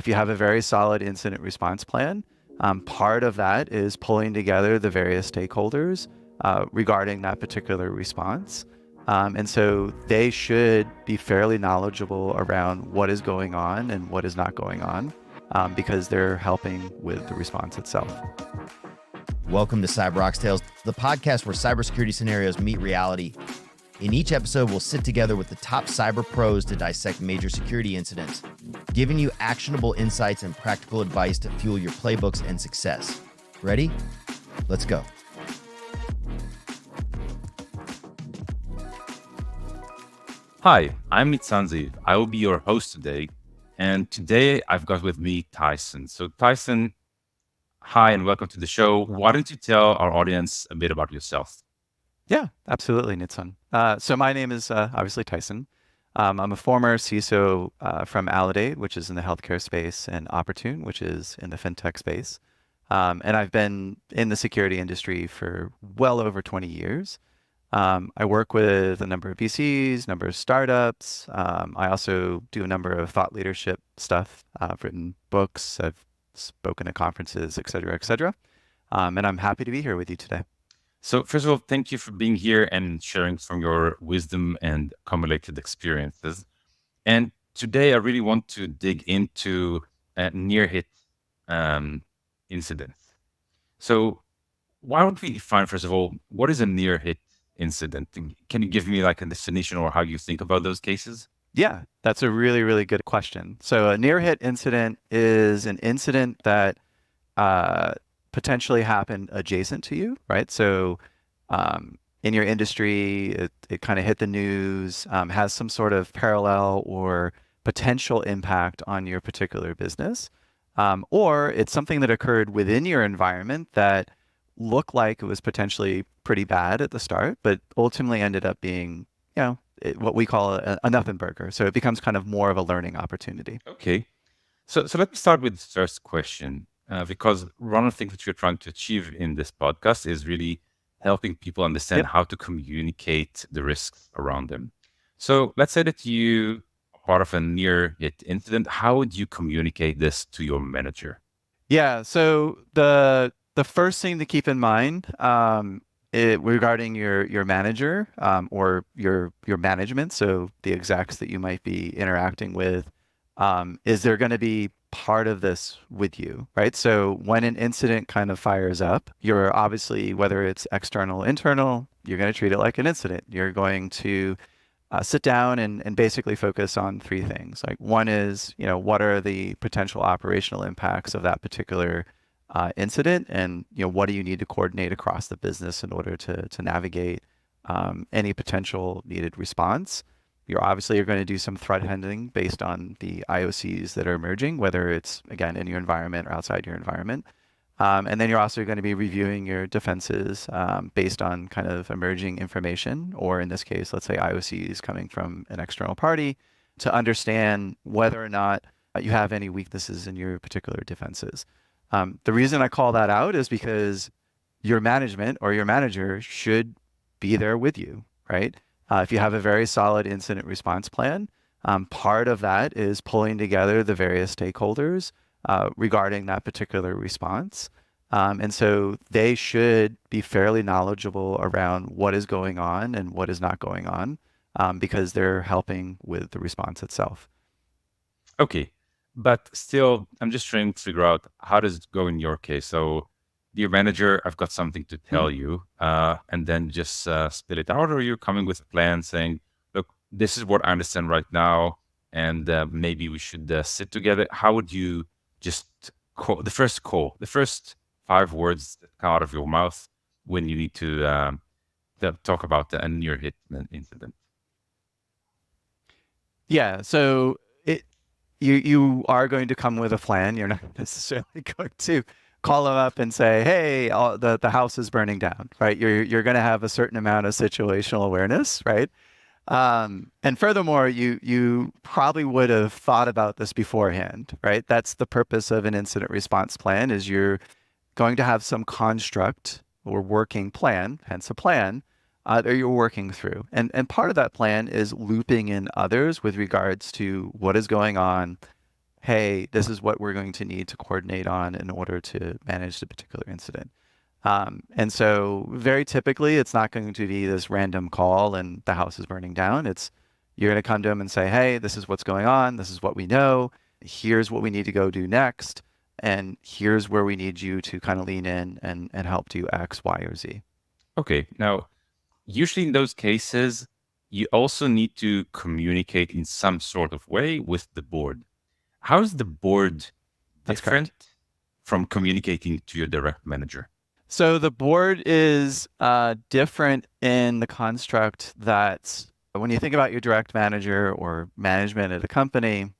If you have a very solid incident response plan, part of that is pulling together the various stakeholders regarding that particular response. And so they should be fairly knowledgeable around what is going on and what is not going on because they're helping with the response itself. Welcome to CyberOXTales, the podcast where cybersecurity scenarios meet reality. In each episode, we'll sit together with the top cyber pros to dissect major security incidents, giving you actionable insights and practical advice to fuel your playbooks and success. Ready? Let's go. Hi, I'm Neatsun Ziv. I will be your host today. And today I've got with me Tyson. So Tyson, hi and welcome to the show. Why don't you tell our audience a bit about yourself? Yeah, absolutely, Neatsun. So my name is obviously Tyson. I'm a former CISO from Aledade, which is in the healthcare space, and Oportun, which is in the FinTech space. And I've been in the security industry for well over 20 years. I work with a number of VCs, number of startups. I also do a number of thought leadership stuff. I've written books, I've spoken at conferences, et cetera, et cetera. And I'm happy to be here with you today. So first of all, thank you for being here and sharing from your wisdom and accumulated experiences. And today I really want to dig into a near-hit incident. So why don't we define, first of all, what is a near-hit incident? Can you give me like a definition or how you think about those cases? Yeah, that's a really, really good question. So a near-hit incident is an incident that potentially happened adjacent to you, right? So in your industry, it kind of hit the news, has some sort of parallel or potential impact on your particular business. Or it's something that occurred within your environment that looked like it was potentially pretty bad at the start, but ultimately ended up being, what we call a nothing burger. So it becomes kind of more of a learning opportunity. Okay. So let me start with the first question. Because one of the things that you're trying to achieve in this podcast is really helping people understand how to communicate the risks around them. So let's say that you are part of a near-hit incident. How would you communicate this to your manager? Yeah. So the first thing to keep in mind regarding your manager or your management, so the execs that you might be interacting with, is they're going to be part of this with you, right? So when an incident kind of fires up, you're obviously, whether it's external, internal, you're going to treat it like an incident. You're going to sit down and basically focus on three things. Like one is, what are the potential operational impacts of that particular incident, and what do you need to coordinate across the business in order to navigate any potential needed response. You're going to do some threat hunting based on the IOCs that are emerging, whether it's, again, in your environment or outside your environment. And then you're also going to be reviewing your defenses based on kind of emerging information, or in this case, let's say IOCs coming from an external party, to understand whether or not you have any weaknesses in your particular defenses. The reason I call that out is because your management or your manager should be there with you, right? If you have a very solid incident response plan, part of that is pulling together the various stakeholders regarding that particular response. And so they should be fairly knowledgeable around what is going on and what is not going on because they're helping with the response itself. Okay. But still, I'm just trying to figure out how does it go in your case. So dear manager, I've got something to tell you, and then just spit it out, or you're coming with a plan saying, look, this is what I understand right now, and maybe we should sit together. How would you just call the first 5 words that come out of your mouth when you need to talk about a near-hit incident? Yeah, so you are going to come with a plan. You're not necessarily going to call them up and say, "Hey, the house is burning down," right? You're going to have a certain amount of situational awareness, right? And furthermore, you probably would have thought about this beforehand, right? That's the purpose of an incident response plan, is you're going to have some construct or working plan, hence a plan, that you're working through. And part of that plan is looping in others with regards to what is going on, hey, this is what we're going to need to coordinate on in order to manage the particular incident. And so very typically, it's not going to be this random call and the house is burning down. You're going to come to them and say, hey, this is what's going on. This is what we know. Here's what we need to go do next. And here's where we need you to kind of lean in and help do X, Y, or Z. Okay. Now, usually in those cases, you also need to communicate in some sort of way with the board. How is the board That's different correct. from communicating to your direct manager? So the board is different in the construct that when you think about your direct manager or management at a company,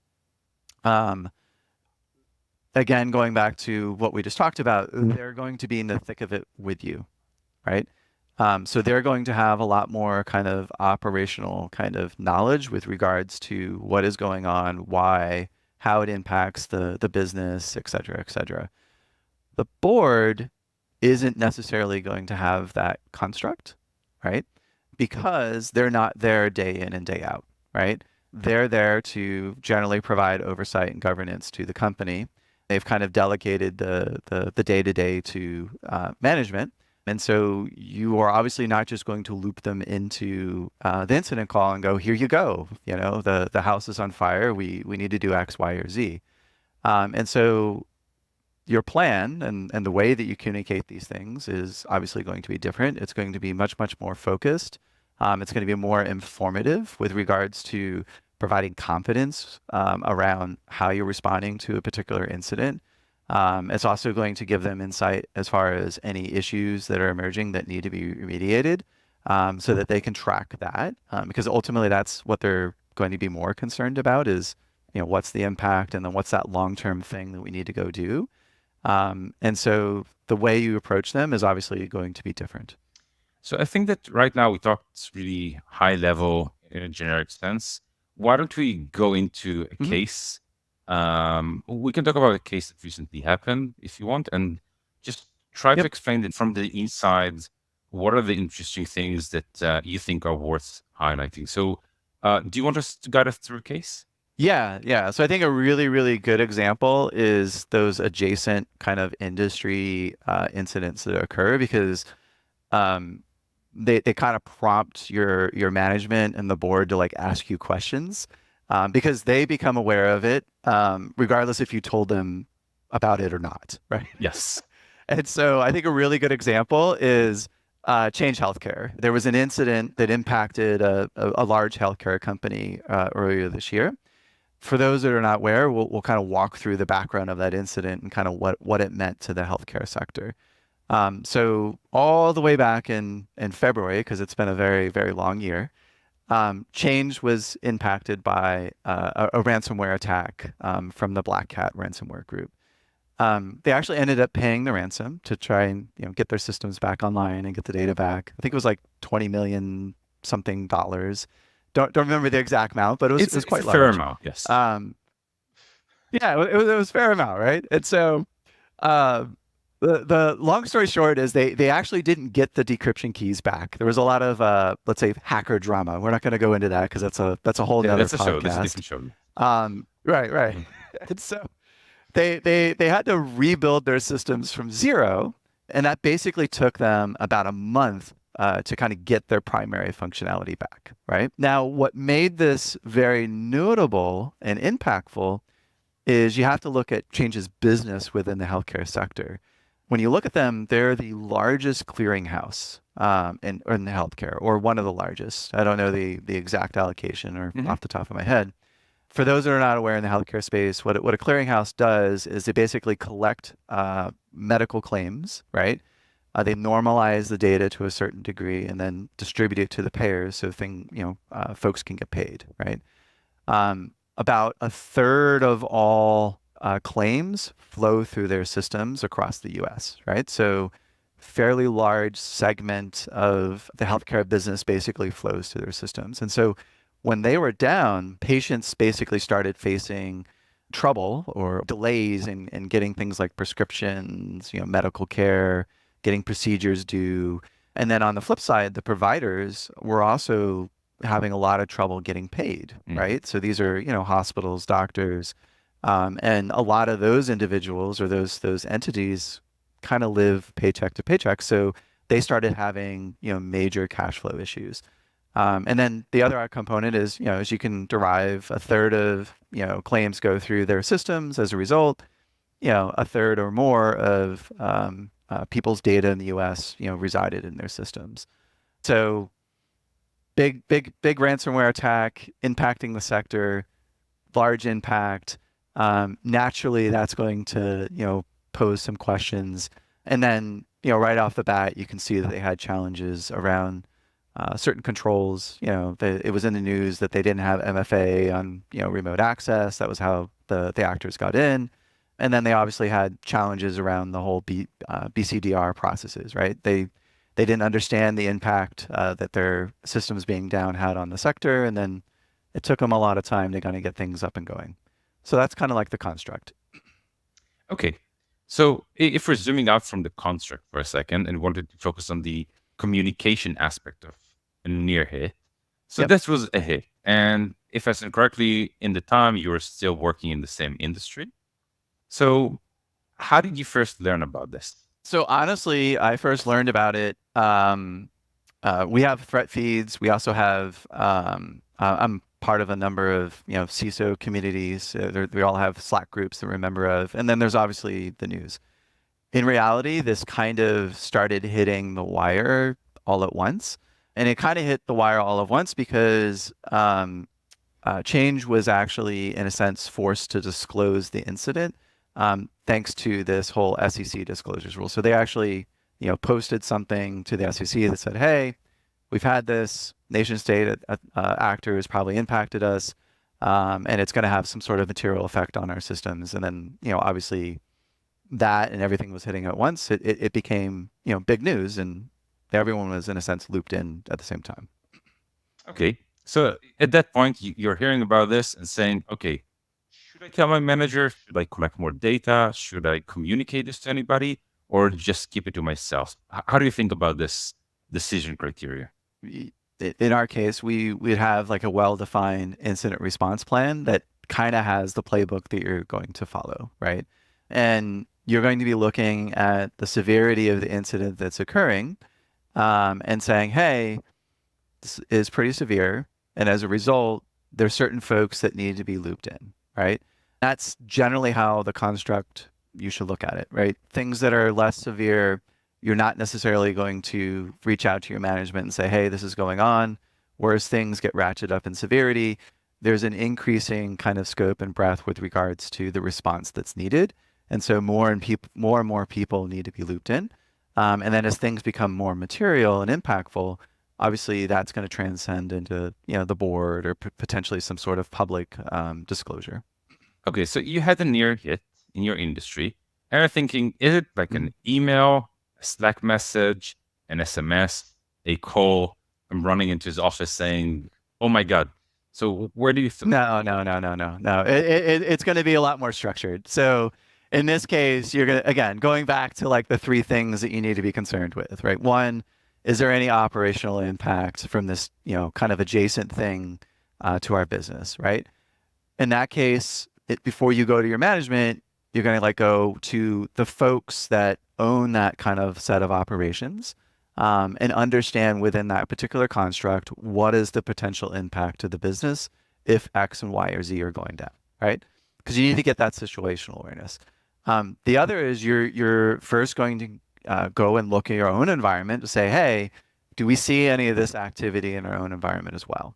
again, going back to what we just talked about, they're going to be in the thick of it with you, right? So they're going to have a lot more kind of operational kind of knowledge with regards to what is going on, why, how it impacts the business, et cetera, et cetera. The board isn't necessarily going to have that construct, right? Because they're not there day in and day out, right? They're there to generally provide oversight and governance to the company. They've kind of delegated the day-to-day to management. And so you are obviously not just going to loop them into the incident call and go, here you go, the house is on fire. We need to do X, Y, or Z. And so your plan and the way that you communicate these things is obviously going to be different. It's going to be much, much more focused. It's going to be more informative with regards to providing confidence around how you're responding to a particular incident. It's also going to give them insight as far as any issues that are emerging that need to be remediated so that they can track that. Because ultimately that's what they're going to be more concerned about is, what's the impact and then what's that long-term thing that we need to go do. And so the way you approach them is obviously going to be different. So I think that right now we talked really high level in a generic sense. Why don't we go into a case? We can talk about a case that recently happened if you want, and just try to explain it from the inside. What are the interesting things that you think are worth highlighting? So do you want us to guide us through a case? Yeah. So I think a really, really good example is those adjacent kind of industry incidents that occur because they kind of prompt your management and the board to like ask you questions because they become aware of it regardless if you told them about it or not, right? Yes. And so I think a really good example is Change Healthcare. There was an incident that impacted a large healthcare company earlier this year. For those that are not aware, we'll kind of walk through the background of that incident and kind of what it meant to the healthcare sector. So all the way back in February, because it's been a very, very long year, Change was impacted by a ransomware attack from the Black Cat ransomware group. They actually ended up paying the ransom to try and get their systems back online and get the data back. I think it was like $20 million something dollars. Don't remember the exact amount, but it was quite a large. fair amount, yes. Yeah, it was a fair amount, right? And so the long story short is they actually didn't get the decryption keys back. There was a lot of let's say hacker drama. We're not going to go into that because that's a whole nother that's a show. podcast. That's a different show. Right. And so they had to rebuild their systems from zero, and that basically took them about a month to kind of get their primary functionality back, right? Now, what made this very notable and impactful is you have to look at Change's business within the healthcare sector. When you look at them, they're the largest clearinghouse in the healthcare, or one of the largest. I don't know the exact allocation or off the top of my head. For those that are not aware in the healthcare space, what a clearinghouse does is they basically collect medical claims, right? They normalize the data to a certain degree and then distribute it to the payers so folks can get paid, right? About a third of all claims flow through their systems across the US, right? So fairly large segment of the healthcare business basically flows through their systems. And so when they were down, patients basically started facing trouble or delays in getting things like prescriptions, medical care, getting procedures due. And then on the flip side, the providers were also having a lot of trouble getting paid, right? So these are, hospitals, doctors, And a lot of those individuals or those entities kind of live paycheck to paycheck. So they started having, major cash flow issues. And then the other component is, as you can derive, a third of, claims go through their systems. As a result, a third or more of people's data in the U.S., resided in their systems. So big ransomware attack impacting the sector, large impact. Naturally, that's going to, pose some questions. And then, right off the bat, you can see that they had challenges around certain controls. It was in the news that they didn't have MFA on, remote access. That was how the actors got in. And then they obviously had challenges around the whole BCDR processes, right? They didn't understand the impact that their systems being down had on the sector. And then it took them a lot of time to kind of get things up and going. So that's kind of like the construct. Okay. So if we're zooming out from the construct for a second and wanted to focus on the communication aspect of a near hit. So this was a hit. And if I said correctly, in the time you were still working in the same industry. So how did you first learn about this? So honestly, I first learned about it. We have threat feeds. We also have, I'm part of a number of, CISO communities. We all have Slack groups that we're a member of. And then there's obviously the news. In reality, this kind of started hitting the wire all at once. And it kind of hit the wire all at once because Change was actually, in a sense, forced to disclose the incident thanks to this whole SEC disclosures rule. So they actually, posted something to the SEC that said, hey, we've had this nation state actor who's probably impacted us, and it's going to have some sort of material effect on our systems. And then, obviously that and everything was hitting at once. It became, big news, and everyone was, in a sense, looped in at the same time. Okay. So at that point, you're hearing about this and saying, okay, should I tell my manager? Should I collect more data? Should I communicate this to anybody? Or just keep it to myself? How do you think about this decision criteria? In our case, we'd have like a well-defined incident response plan that kind of has the playbook that you're going to follow, right? And you're going to be looking at the severity of the incident that's occurring and saying, hey, this is pretty severe. And as a result, there's certain folks that need to be looped in, right? That's generally how the construct, you should look at it, right? Things that are less severe, you're not necessarily going to reach out to your management and say, hey, this is going on. Whereas things get ratcheted up in severity, there's an increasing kind of scope and breadth with regards to the response that's needed. And so more and more people need to be looped in. And then as things become more material and impactful, obviously that's going to transcend into, the board or potentially some sort of public disclosure. Okay, so you had a near hit in your industry, and you're thinking, is it like an email, a Slack message, an SMS, a call? I'm running into his office saying, oh my God. So where do you think? No. It's going to be a lot more structured. So in this case, you're going to, again, going back to like the three things that you need to be concerned with, right? One, is there any operational impact from this, kind of adjacent thing to our business, right? In that case, before you go to your management, you're going to go to the folks that own that kind of set of operations and understand within that particular construct, what is the potential impact to the business if X and Y or Z are going down, right? Because you need to get that situational awareness. The other is you're first going to go and look at your own environment to say, hey, do we see any of this activity in our own environment as well?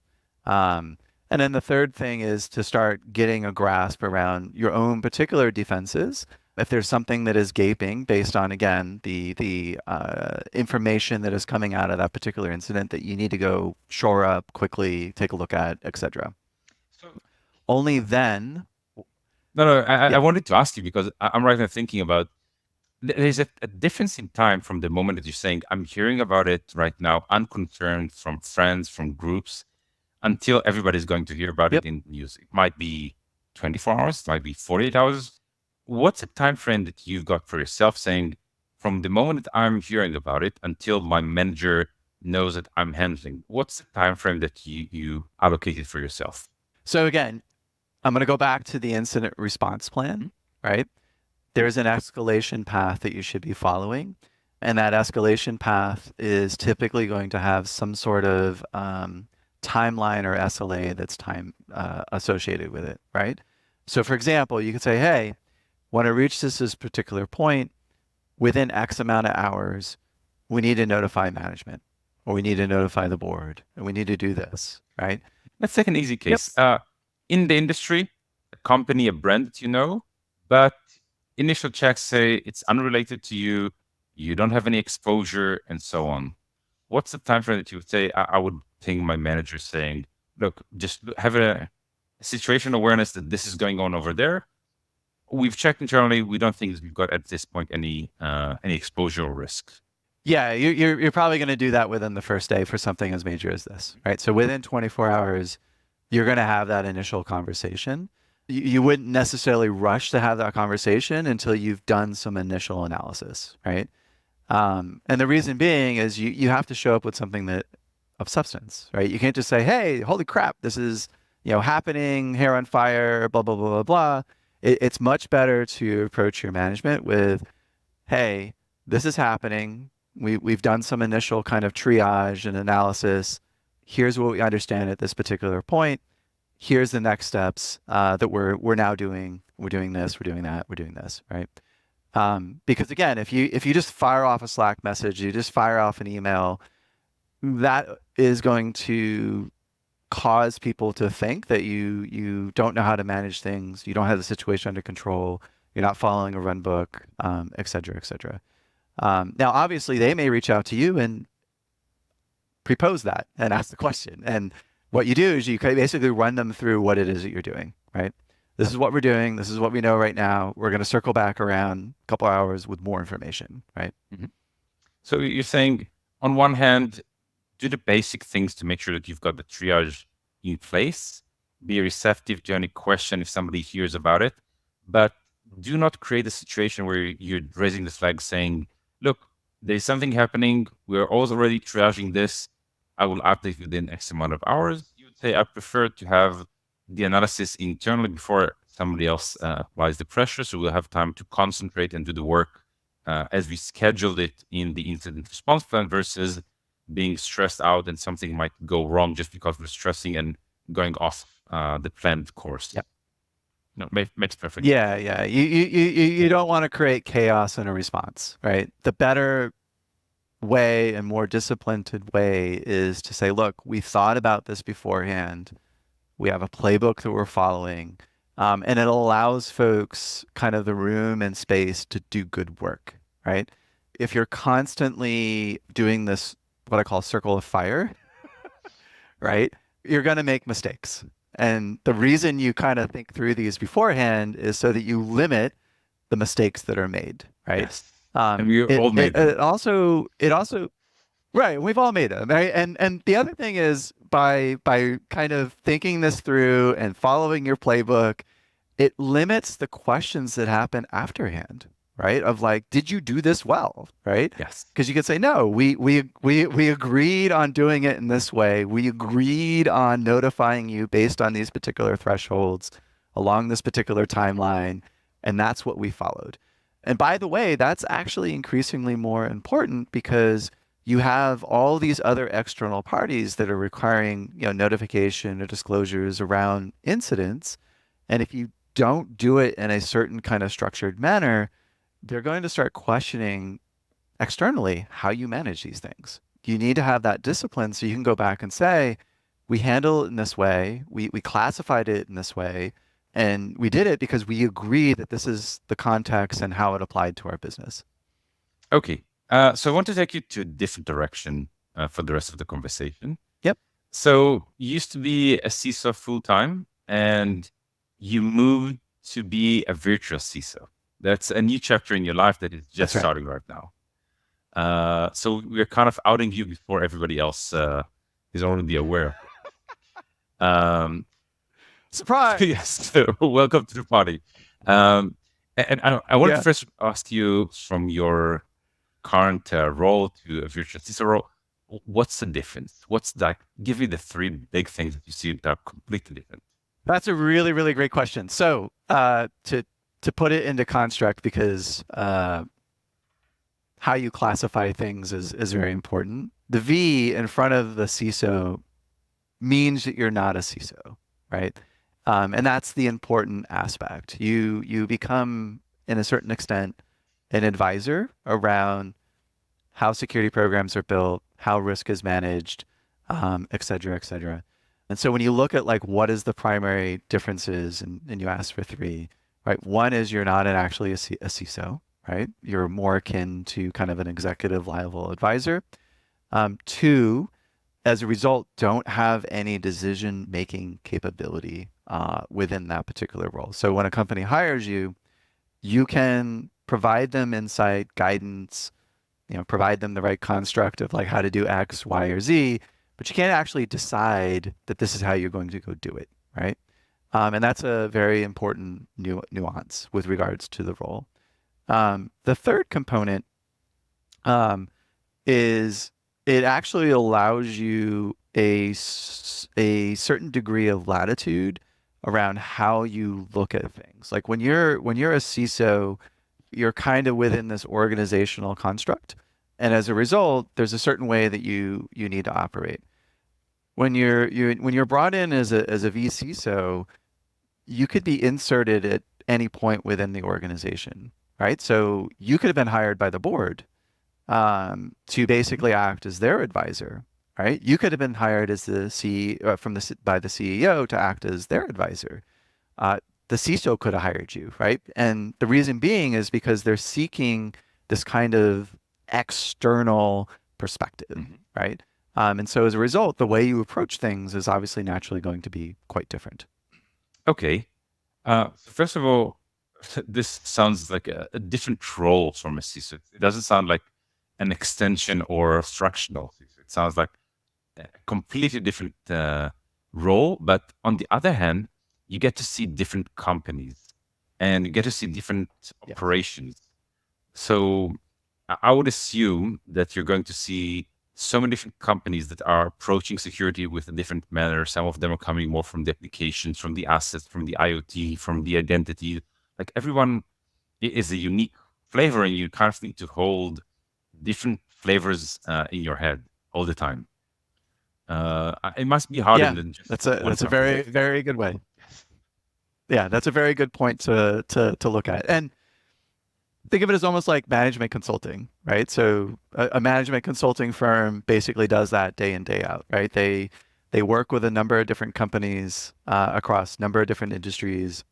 And then the third thing is to start getting a grasp around your own particular defenses. If there's something that is gaping based on, again, the information that is coming out of that particular incident that you need to go shore up quickly, take a look at, etc. So, only then. I wanted to ask you because I'm right now thinking about there's a difference in time from the moment that you're saying, I'm hearing about it right now, unconcerned from friends, from groups, until everybody's going to hear about it in news. It might be 24 hours, it might be 48 hours. What's a time frame that you've got for yourself saying, from the moment that I'm hearing about it until my manager knows that I'm handling? What's the time frame that you allocated for yourself? So again, I'm going to go back to the incident response plan, right? There's an escalation path that you should be following. And that escalation path is typically going to have some sort of timeline or SLA that's time associated with it, right? So for example, you could say, hey, when I reach this particular point, within X amount of hours, we need to notify management, or we need to notify the board, and we need to do this, right? Let's take an easy case. In the industry, a company, a brand that you know, but initial checks say it's unrelated to you, you don't have any exposure, and so on. What's the time frame that you would say? I would ping my manager saying, look, just have a situation awareness that this is going on over there. We've checked internally. We don't think we've got at this point any exposure or risk. Yeah, you're probably going to do that within the first day for something as major as this, right? So within 24 hours, you're going to have that initial conversation. You wouldn't necessarily rush to have that conversation until you've done some initial analysis, right? And the reason being is you have to show up with something that of substance, right? You can't just say, hey, holy crap, this is happening, hair on fire, blah, blah, blah, blah, blah. It's much better to approach your management with, hey, this is happening. We've done some initial kind of triage and analysis. Here's what we understand at this particular point. Here's the next steps that we're now doing. We're doing this. We're doing that. We're doing this, right? Because again, if you just fire off a Slack message, you just fire off an email, that is going to cause people to think that you don't know how to manage things. You don't have the situation under control. You're not following a run book, et cetera, et cetera. Now, obviously, they may reach out to you and propose that and ask the question. And what you do is you basically run them through what it is that you're doing, right? This is what we're doing. This is what we know right now. We're going to circle back around a couple hours with more information, right? Mm-hmm. So you're saying, on one hand, do the basic things to make sure that you've got the triage in place. Be receptive to any question if somebody hears about it, but do not create a situation where you're raising the flag saying, look, there's something happening. We're already triaging this. I will update within X amount of hours. You would say, I prefer to have the analysis internally before somebody else applies the pressure. So we'll have time to concentrate and do the work as we scheduled it in the incident response plan versus being stressed out and something might go wrong just because we're stressing and going off the planned course. Yep. No, makes perfect. Yeah. You don't want to create chaos in a response, right? The better way and more disciplined way is to say, look, we thought about this beforehand. We have a playbook that we're following, and it allows folks kind of the room and space to do good work, right? If you're constantly doing this, what I call circle of fire, right? You're going to make mistakes. And the reason you kind of think through these beforehand is so that you limit the mistakes that are made, right? Yes. And we all made them. It also, right, we've all made them, right? And the other thing is by kind of thinking this through and following your playbook, it limits the questions that happen afterhand, right? Of like, did you do this well, right? Yes. Because you could say, no, we agreed on doing it in this way. We agreed on notifying you based on these particular thresholds along this particular timeline, and that's what we followed. And by the way, that's actually increasingly more important because you have all these other external parties that are requiring, notification or disclosures around incidents. And if you don't do it in a certain kind of structured manner, they're going to start questioning externally how you manage these things. You need to have that discipline so you can go back and say, we handle it in this way, we classified it in this way, and we did it because we agree that this is the context and how it applied to our business. Okay. So I want to take you to a different direction for the rest of the conversation. Yep. So you used to be a CISO full-time and you moved to be a virtual CISO. That's a new chapter in your life that is just starting right now. So we're kind of outing you before everybody else is already aware. Surprise! Yes. So welcome to the party. And I want to first ask you from your current role to a virtual CISO role, what's the difference? Give me the three big things that you see that are completely different. That's a really, really great question. So to put it into construct, because how you classify things is very important. The V in front of the CISO means that you're not a CISO, right? And that's the important aspect. You become, in a certain extent, an advisor around how security programs are built, how risk is managed, et cetera, et cetera. And so when you look at like what is the primary differences, and you ask for three, right? One is you're not actually a CISO, right? You're more akin to kind of an executive level advisor. Two, as a result, don't have any decision-making capability within that particular role. So when a company hires you, you can provide them insight, guidance, provide them the right construct of like how to do X, Y, or Z, but you can't actually decide that this is how you're going to go do it, right? And that's a very important nuance with regards to the role. The third component is it actually allows you a certain degree of latitude around how you look at things. Like when you're a CISO, you're kind of within this organizational construct, and as a result, there's a certain way that you need to operate. When you're brought in as a vCISO, you could be inserted at any point within the organization, right? So you could have been hired by the board to basically act as their advisor, right? You could have been hired as the by the CEO to act as their advisor. The CISO could have hired you, right? And the reason being is because they're seeking this kind of external perspective, right? And so as a result, the way you approach things is obviously naturally going to be quite different. Okay. First of all, this sounds like a different role from a CISO. It doesn't sound like an extension or a fractional CISO. It sounds like a completely different role. But on the other hand, you get to see different companies and you get to see different operations. So I would assume that you're going to see so many different companies that are approaching security with a different manner. Some of them are coming more from the applications, from the assets, from the IoT, from the identity. Like everyone is a unique flavor, and you kind of need to hold different flavors in your head all the time. It must be harder than just that's a very, very good way. Yeah, that's a very good point to look at. And think of it as almost like management consulting, right? So a management consulting firm basically does that day in, day out, right? They work with a number of different companies across a number of different industries.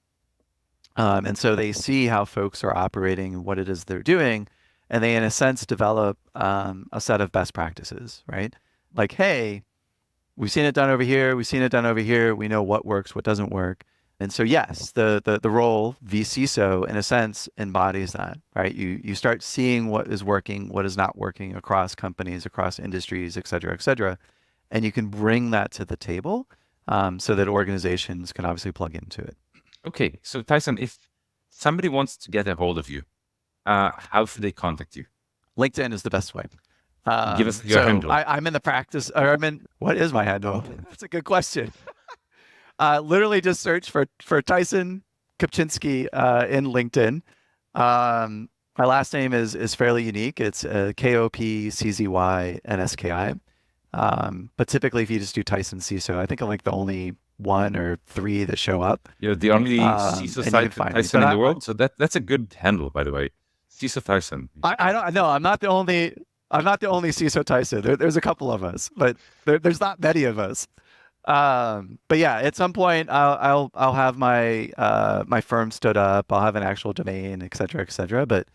And so they see how folks are operating and what it is they're doing. And they, in a sense, develop a set of best practices, right? Like, hey, we've seen it done over here. We've seen it done over here. We know what works, what doesn't work. And so, yes, the role vCISO, in a sense, embodies that, right? You start seeing what is working, what is not working across companies, across industries, et cetera, and you can bring that to the table so that organizations can obviously plug into it. Okay, so Tyson, if somebody wants to get a hold of you, how should they contact you? LinkedIn is the best way. Give us your handle. I'm in the practice, or what is my handle? That's a good question. Literally just search for Tyson Kopczynski in LinkedIn. My last name is fairly unique. It's Kopczynski. But typically, if you just do Tyson CISO, I think I'm like the only one or three that show up. You're the only CISO site Tyson in the world, so that's a good handle, by the way. CISO Tyson. I don't know. I'm not the only CISO Tyson. There's a couple of us, but there's not many of us. But yeah, at some point I'll have my my firm stood up. I'll have an actual domain, et cetera, et cetera. But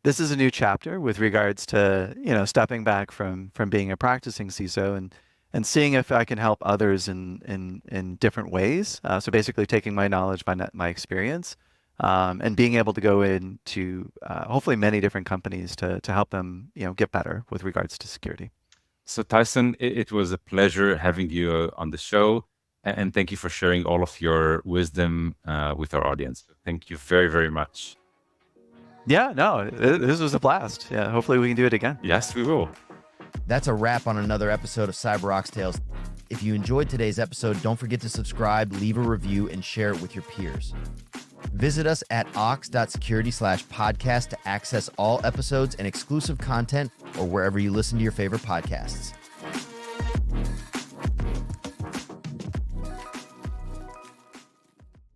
this is a new chapter with regards to, stepping back from being a practicing CISO and seeing if I can help others in different ways. So basically taking my knowledge, my experience, and being able to go into hopefully many different companies to help them, get better with regards to security. So Tyson, it was a pleasure having you on the show, and thank you for sharing all of your wisdom with our audience. Thank you very, very much. Yeah, no, this was a blast. Yeah, hopefully we can do it again. Yes, we will. That's a wrap on another episode of CyberOXTales. If you enjoyed today's episode, don't forget to subscribe, leave a review, and share it with your peers. Visit us at ox.security/podcast to access all episodes and exclusive content or wherever you listen to your favorite podcasts.